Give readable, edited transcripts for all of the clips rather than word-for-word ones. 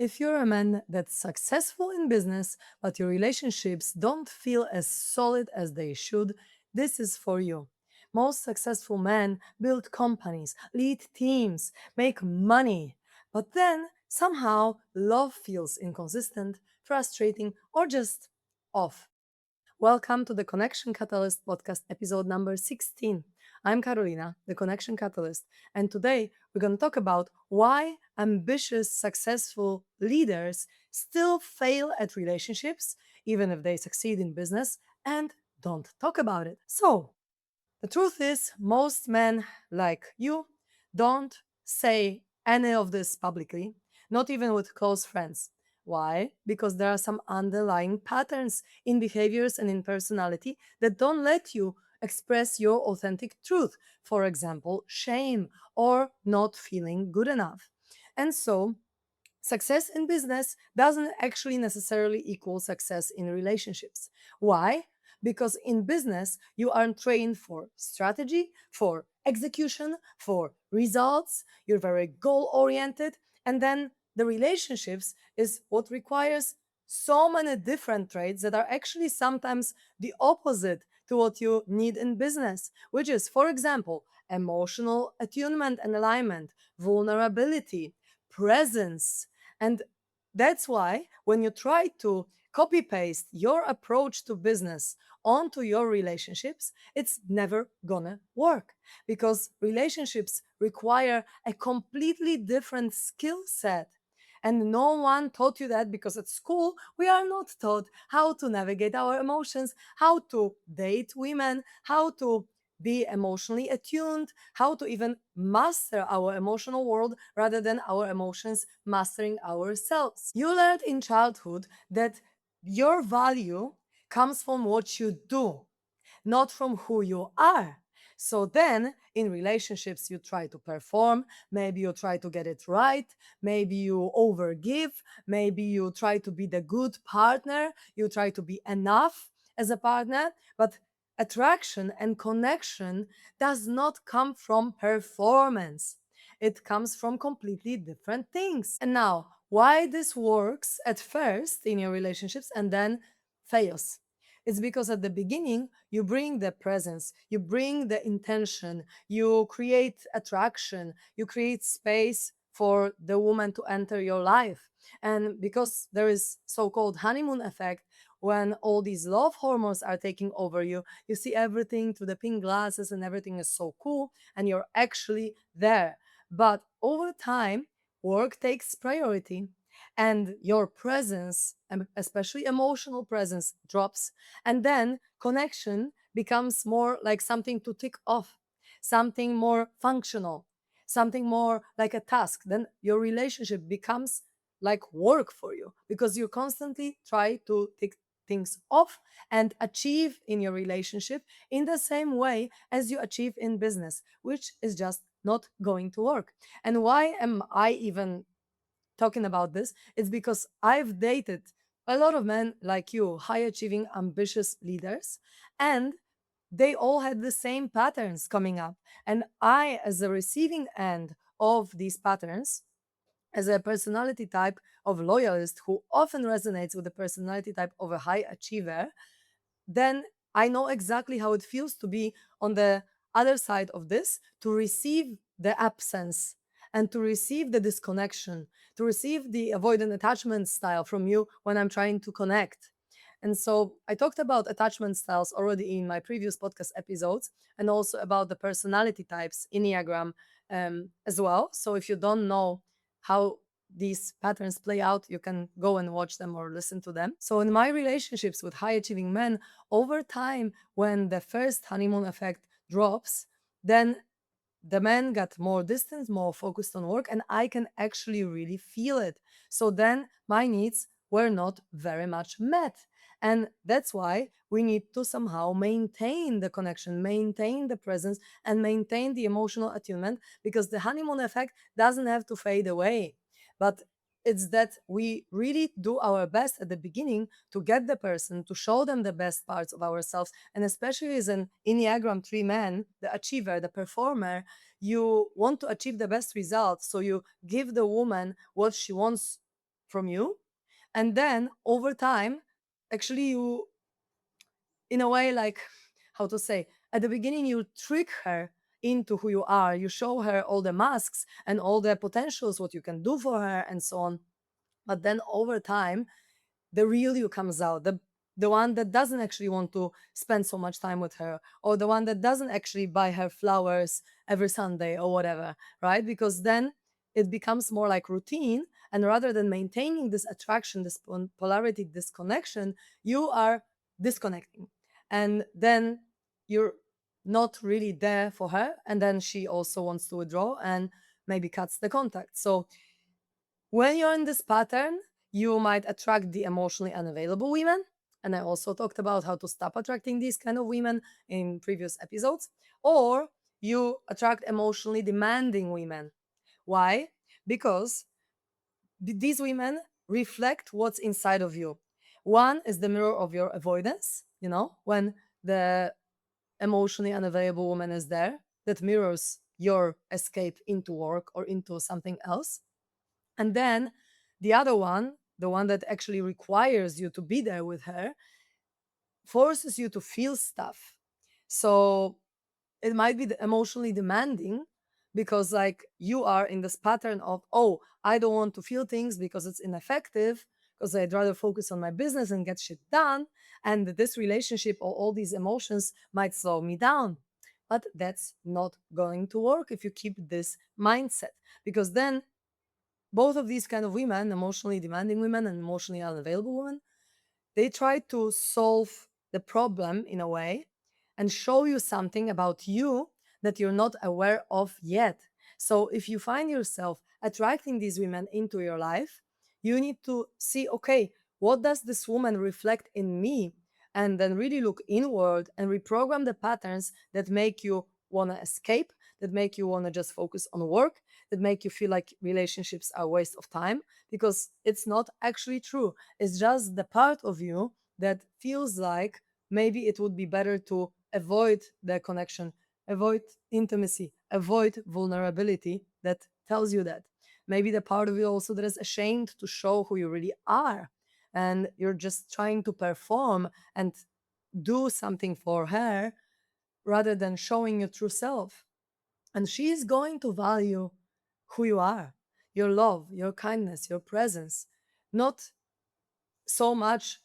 If you're a man that's successful in business, but your relationships don't feel as solid as they should, this is for you. Most successful men build companies, lead teams, make money, but then somehow love feels inconsistent, frustrating, or just off. Welcome to the Connection Catalyst podcast, episode number 16. I'm Karolina, the Connection Catalyst, and today we're going to talk about why ambitious, successful leaders still fail at relationships, even if they succeed in business, and don't talk about it. So, the truth is, most men like you don't say any of this publicly, not even with close friends. Why? Because there are some underlying patterns in behaviors and in personality that don't let you express your authentic truth. For example, shame or not feeling good enough. And so, success in business doesn't actually necessarily equal success in relationships. Why? Because in business, you are trained for strategy, for execution, for results. You're very goal oriented. And then the relationships is what requires so many different traits that are actually sometimes the opposite to what you need in business, which is, for example, emotional attunement and alignment, vulnerability, presence, and that's why when you try to copy paste your approach to business onto your relationships, it's never gonna work because relationships require a completely different skill set. And no one taught you that because at school we are not taught how to navigate our emotions, how to date women, how to be emotionally attuned, how to even master our emotional world rather than our emotions mastering ourselves. You learned in childhood that your value comes from what you do, not from who you are. So then in relationships, you try to perform, maybe you try to get it right, maybe you overgive, maybe you try to be the good partner, you try to be enough as a partner, but attraction and connection does not come from performance. It comes from completely different things. And now, why this works at first in your relationships and then fails? It's because at the beginning, you bring the presence, you bring the intention, you create attraction, you create space for the woman to enter your life. And because there is so-called honeymoon effect, when all these love hormones are taking over you, you see everything through the pink glasses and everything is so cool and you're actually there. But over time, work takes priority and your presence, especially emotional presence, drops. And then connection becomes more like something to tick off, something more functional, something more like a task. Then your relationship becomes like work for you because you constantly try to tick things off and achieve in your relationship in the same way as you achieve in business, which is just not going to work. And why am I even talking about this? It's because I've dated a lot of men like you, high achieving, ambitious leaders, and they all had the same patterns coming up. And I, as the receiving end of these patterns, as a personality type of loyalist who often resonates with the personality type of a high achiever, then I know exactly how it feels to be on the other side of this, to receive the absence and to receive the disconnection, to receive the avoidant attachment style from you when I'm trying to connect. And so I talked about attachment styles already in my previous podcast episodes and also about the personality types, Enneagram, as well. So if you don't know how these patterns play out, you can go and watch them or listen to them. So in my relationships with high achieving men, over time, when the first honeymoon effect drops, then the man got more distant, more focused on work, and I can actually really feel it. So then my needs were not very much met. And that's why we need to somehow maintain the connection, maintain the presence, and maintain the emotional attunement because the honeymoon effect doesn't have to fade away. But it's that we really do our best at the beginning to get the person, to show them the best parts of ourselves. And especially as an Enneagram 3 man, the achiever, the performer, you want to achieve the best results. So you give the woman what she wants from you. And then over time, actually, you, in a way, like, how to say, at the beginning, you trick her into who you are. You show her all the masks and all the potentials, what you can do for her, and so on. But then over time, the real you comes out, the one that doesn't actually want to spend so much time with her, or the one that doesn't actually buy her flowers every Sunday or whatever, right? Because then it becomes more like routine, and rather than maintaining this attraction, this polarity, this connection, you are disconnecting, and then you're not really there for her, and then she also wants to withdraw and maybe cuts the contact. So when you're in this pattern, you might attract the emotionally unavailable women. And I also talked about how to stop attracting these kind of women in previous episodes. Or you attract emotionally demanding women. Why? Because these women reflect what's inside of you. One is the mirror of your avoidance, when the emotionally unavailable woman is there, that mirrors your escape into work or into something else. And then the other one, the one that actually requires you to be there with her, forces you to feel stuff. So it might be emotionally demanding because, like, you are in this pattern of, oh, I don't want to feel things because it's ineffective, because I'd rather focus on my business and get shit done. And this relationship or all these emotions might slow me down. But that's not going to work if you keep this mindset, because then both of these kind of women, emotionally demanding women and emotionally unavailable women, they try to solve the problem in a way and show you something about you that you're not aware of yet. So if you find yourself attracting these women into your life, you need to see, okay, what does this woman reflect in me? And then really look inward and reprogram the patterns that make you want to escape, that make you want to just focus on work, that make you feel like relationships are a waste of time, because it's not actually true. It's just the part of you that feels like maybe it would be better to avoid the connection, avoid intimacy, avoid vulnerability, that tells you that. Maybe the part of you also that is ashamed to show who you really are. And you're just trying to perform and do something for her rather than showing your true self. And she is going to value who you are, your love, your kindness, your presence, not so much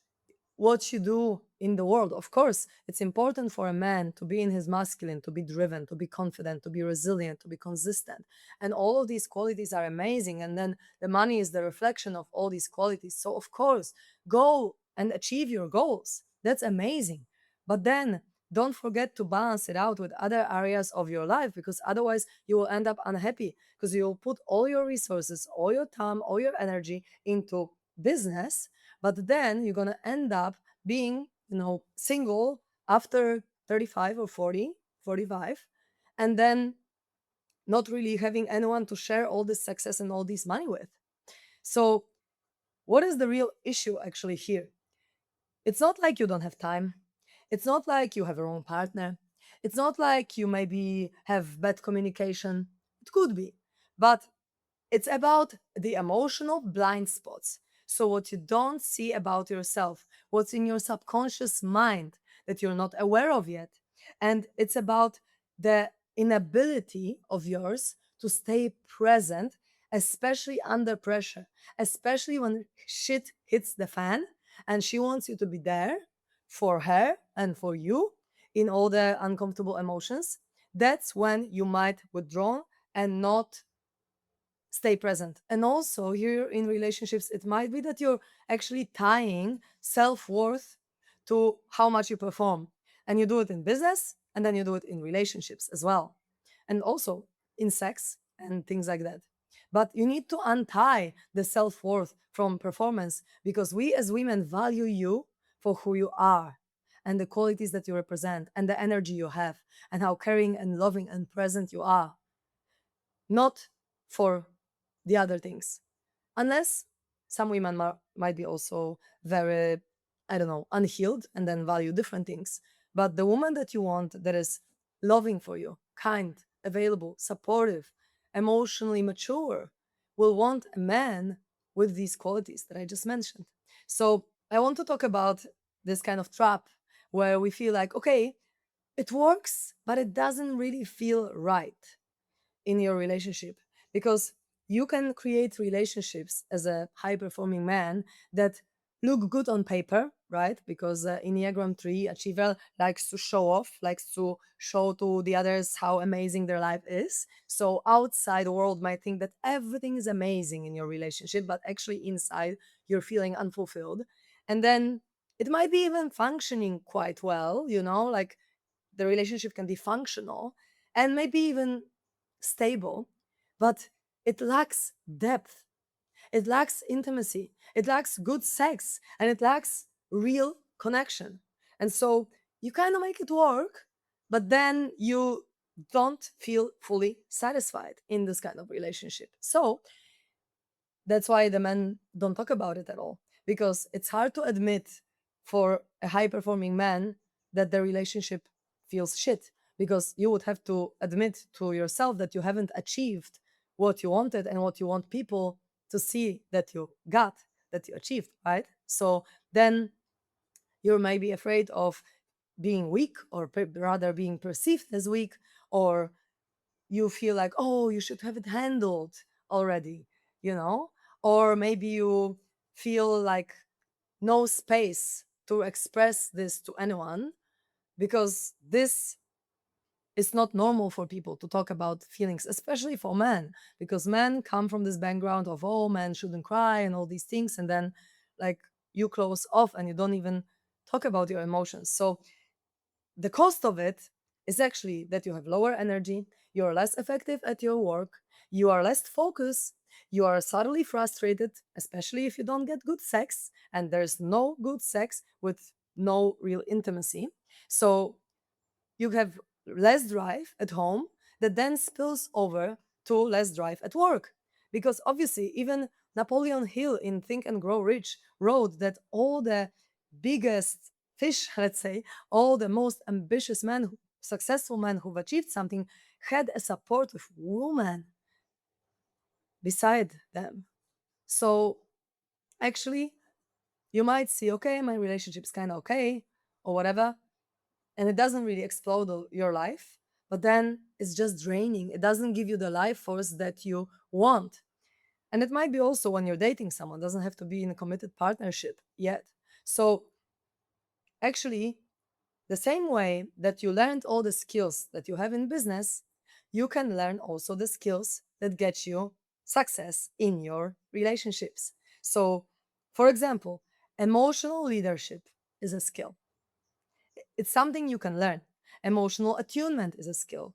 what you do in the world. Of course, it's important for a man to be in his masculine, to be driven, to be confident, to be resilient, to be consistent. And all of these qualities are amazing. And then the money is the reflection of all these qualities. So, of course, go and achieve your goals. That's amazing. But then don't forget to balance it out with other areas of your life, because otherwise you will end up unhappy, because you'll put all your resources, all your time, all your energy into business, but then you're going to end up being, single after 35 or 40, 45, and then not really having anyone to share all this success and all this money with. So what is the real issue actually here? It's not like you don't have time. It's not like you have a wrong partner. It's not like you maybe have bad communication. It could be. But it's about the emotional blind spots. So, what you don't see about yourself, what's in your subconscious mind that you're not aware of yet. And it's about the inability of yours to stay present, especially under pressure, especially when shit hits the fan and she wants you to be there for her and for you in all the uncomfortable emotions. That's when you might withdraw and not stay present. And also, here in relationships, it might be that you're actually tying self-worth to how much you perform. And you do it in business, and then you do it in relationships as well. And also in sex and things like that. But you need to untie the self-worth from performance, because we as women value you for who you are and the qualities that you represent and the energy you have and how caring and loving and present you are, not for the other things. Unless some women might be also very, I don't know, unhealed and then value different things. But the woman that you want, that is loving for you, kind, available, supportive, emotionally mature, will want a man with these qualities that I just mentioned. So I want to talk about this kind of trap where we feel like, okay, it works, but it doesn't really feel right in your relationship, because you can create relationships as a high performing man that look good on paper, right? Because Enneagram 3 achiever likes to show off, likes to show to the others how amazing their life is. So outside the world might think that everything is amazing in your relationship, but actually inside you're feeling unfulfilled. And then it might be even functioning quite well, like the relationship can be functional and maybe even stable, but it lacks depth, it lacks intimacy, it lacks good sex, and it lacks real connection. And so you kind of make it work, but then you don't feel fully satisfied in this kind of relationship. So that's why the men don't talk about it at all, because it's hard to admit for a high performing man that the relationship feels shit, because you would have to admit to yourself that you haven't achieved what you wanted and what you want people to see that you got, that you achieved, right? So then you're maybe afraid of being weak, or rather being perceived as weak, or you feel like, oh, you should have it handled already, you know? Or maybe you feel like no space to express this to anyone, because this is not normal for people to talk about feelings, especially for men, because men come from this background of, oh, men shouldn't cry and all these things. And then, like, you close off and you don't even talk about your emotions. So the cost of it is actually that you have lower energy, you're less effective at your work, you are less focused, you are subtly frustrated, especially if you don't get good sex, and there's no good sex with no real intimacy. So you have less drive at home that then spills over to less drive at work. Because obviously, even Napoleon Hill in Think and Grow Rich wrote that all the biggest fish, let's say, all the most ambitious men, successful men who've achieved something, had a supportive woman beside them. So actually, you might see, okay, my relationship's kind of okay, or whatever, and it doesn't really explode your life, but then it's just draining. It doesn't give you the life force that you want. And it might be also when you're dating someone, doesn't have to be in a committed partnership yet. So actually, the same way that you learned all the skills that you have in business, you can learn also the skills that get you success in your relationships. So, for example, emotional leadership is a skill. It's something you can learn. Emotional attunement is a skill.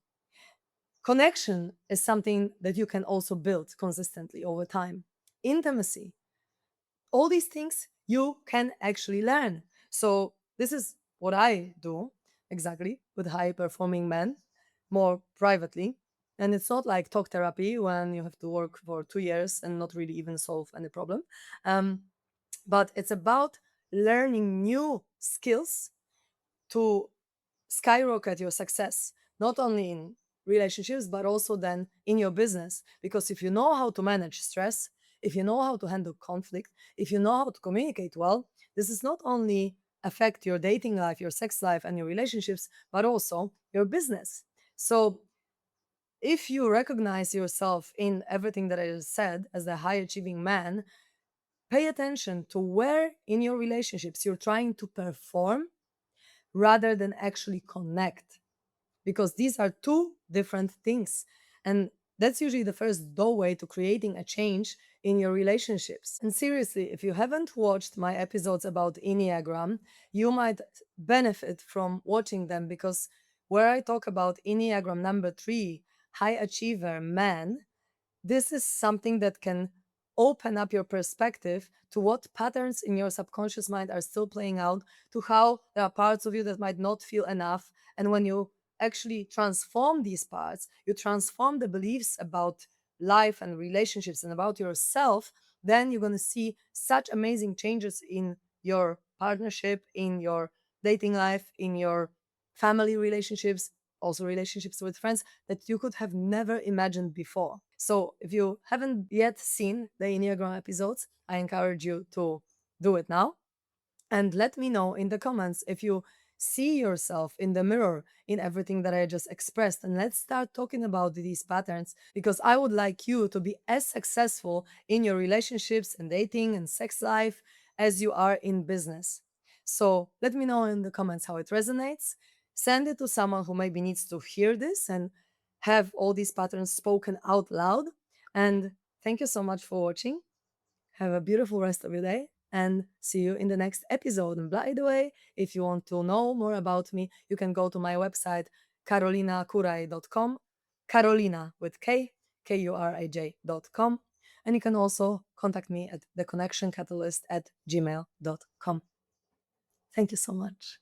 Connection is something that you can also build consistently over time. Intimacy, all these things you can actually learn. So, this is what I do exactly with high performing men more privately. And it's not like talk therapy when you have to work for 2 years and not really even solve any problem. Um, but it's about learning new skills to skyrocket your success, not only in relationships, but also then in your business. Because if you know how to manage stress, if you know how to handle conflict, if you know how to communicate well, this is not only affect your dating life, your sex life, and your relationships, but also your business. So if you recognize yourself in everything that I just said as a high achieving man, pay attention to where in your relationships you're trying to perform rather than actually connect, because these are two different things. And that's usually the first doorway to creating a change in your relationships. And seriously, if you haven't watched my episodes about Enneagram, you might benefit from watching them, because where I talk about Enneagram number 3, high achiever man, this is something that can open up your perspective to what patterns in your subconscious mind are still playing out, to how there are parts of you that might not feel enough. And when you actually transform these parts, you transform the beliefs about life and relationships and about yourself, then you're going to see such amazing changes in your partnership, in your dating life, in your family relationships, also relationships with friends that you could have never imagined before. So if you haven't yet seen the Enneagram episodes, I encourage you to do it now. And let me know in the comments if you see yourself in the mirror in everything that I just expressed. And let's start talking about these patterns, because I would like you to be as successful in your relationships and dating and sex life as you are in business. So let me know in the comments how it resonates. Send it to someone who maybe needs to hear this and have all these patterns spoken out loud. And thank you so much for watching. Have a beautiful rest of your day and see you in the next episode. And by the way, if you want to know more about me, you can go to my website, karolinakuraj.com, Karolina with K, Kurij.com. And you can also contact me at theconnectioncatalyst@gmail.com. Thank you so much.